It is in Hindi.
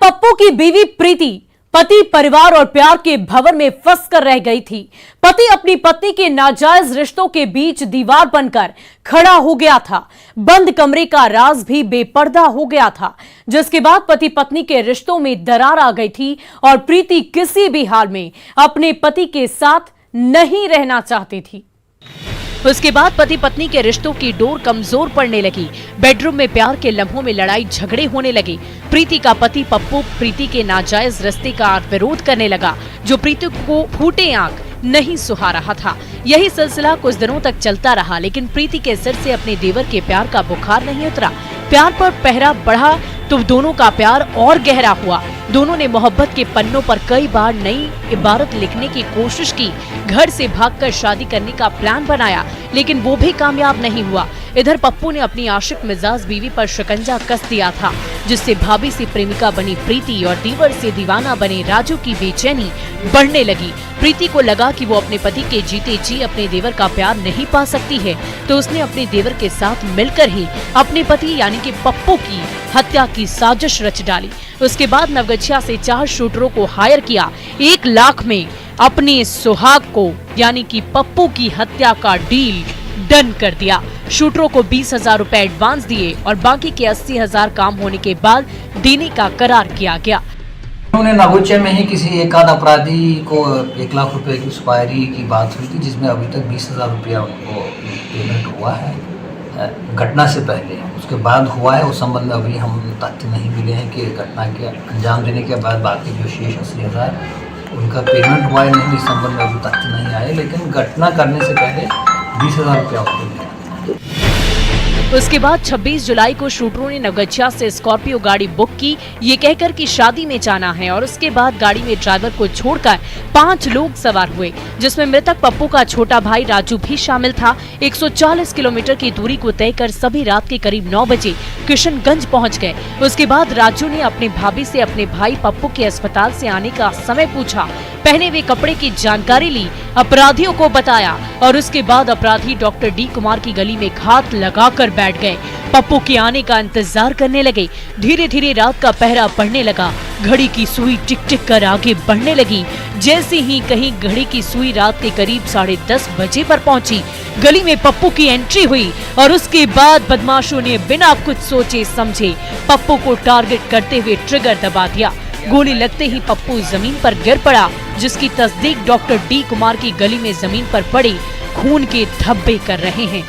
पप्पू की बीवी प्रीति पति परिवार और प्यार के भंवर में फंस कर रह गई थी। पति अपनी पत्नी के नाजायज रिश्तों के बीच दीवार बनकर खड़ा हो गया था। बंद कमरे का राज भी बेपर्दा हो गया था, जिसके बाद पति पत्नी के रिश्तों में दरार आ गई थी और प्रीति किसी भी हाल में अपने पति के साथ नहीं रहना चाहती थी। उसके बाद पति पत्नी के रिश्तों की डोर कमजोर पड़ने लगी। बेडरूम में प्यार के लम्हों में लड़ाई झगड़े होने लगे। प्रीति का पति पप्पू प्रीति के नाजायज रिश्ते का विरोध करने लगा, जो प्रीति को फूटे आंख नहीं सुहा रहा था। यही सिलसिला कुछ दिनों तक चलता रहा, लेकिन प्रीति के सिर से अपने देवर के प्यार का बुखार नहीं उतरा। प्यार पर पहरा बढ़ा तो दोनों का प्यार और गहरा हुआ। दोनों ने मोहब्बत के पन्नों पर कई बार नई इबारत लिखने की कोशिश की। घर से भागकर शादी करने का प्लान बनाया, लेकिन वो भी कामयाब नहीं हुआ। इधर पप्पू ने अपनी आशिक मिजाज बीवी पर शिकंजा कस दिया था, जिससे भाभी से प्रेमिका बनी प्रीति और दीवर से दीवाना बने राजू की बेचैनी बढ़ने लगी। प्रीति को लगा कि वो अपने पति के जीते जी अपने देवर का प्यार नहीं पा सकती है, तो उसने अपने देवर के साथ मिलकर ही अपने पति यानी कि पप्पू की हत्या की साजिश रच डाली। उसके बाद नवगछिया से 4 शूटरों को हायर किया। 1 लाख में अपने सुहाग को यानी कि पप्पू की हत्या का डील डन कर दिया। शूटरों को 20,000 रुपए एडवांस दिए और बाकी के 80,000 काम होने के बाद देने का करार किया गया। उन्होंने नवगछिया में ही किसी एकाध अपराधी को 1 लाख रुपए की सुपारी की बात हुई थी, जिसमें अभी तक 20,000 रुपया उनको पेमेंट हुआ है घटना से पहले। उसके बाद हुआ है उस संबंध में अभी हम तथ्य नहीं मिले हैं कि घटना के अंजाम देने के बाद बाकी जो शेष 80,000 उनका पेमेंट हुआ है नहीं, इस संबंध में अभी तथ्य नहीं आए, लेकिन घटना करने से पहले 20,000 रुपया उनको मिला। उसके बाद 26 जुलाई को शूटरों ने नवगछिया से स्कॉर्पियो गाड़ी बुक की, ये कहकर कि शादी में जाना है, और उसके बाद गाड़ी में ड्राइवर को छोड़कर 5 लोग सवार हुए, जिसमें मृतक पप्पू का छोटा भाई राजू भी शामिल था। 140 किलोमीटर की दूरी को तय कर सभी रात के करीब 9 बजे किशनगंज पहुंच गए। उसके बाद राजू ने अपनी भाभी से अपने भाई पप्पू के अस्पताल से आने का समय पूछा, पहने हुए कपड़े की जानकारी ली, अपराधियों को बताया और उसके बाद अपराधी डॉक्टर डी कुमार की गली में घात लगाकर बैठ गए। पप्पू के आने का इंतजार करने लगे। धीरे धीरे रात का पहरा पड़ने लगा। घड़ी की सुई टिक टिक कर आगे बढ़ने लगी। जैसे ही कहीं घड़ी की सुई रात के करीब 10:30 बजे पर पहुंची, गली में पप्पू की एंट्री हुई और उसके बाद बदमाशों ने बिना कुछ सोचे समझे पप्पू को टारगेट करते हुए ट्रिगर दबा दिया। गोली लगते ही पप्पू जमीन पर गिर पड़ा, जिसकी तस्दीक डॉक्टर डी कुमार की गली में जमीन पर पड़े खून के धब्बे कर रहे हैं।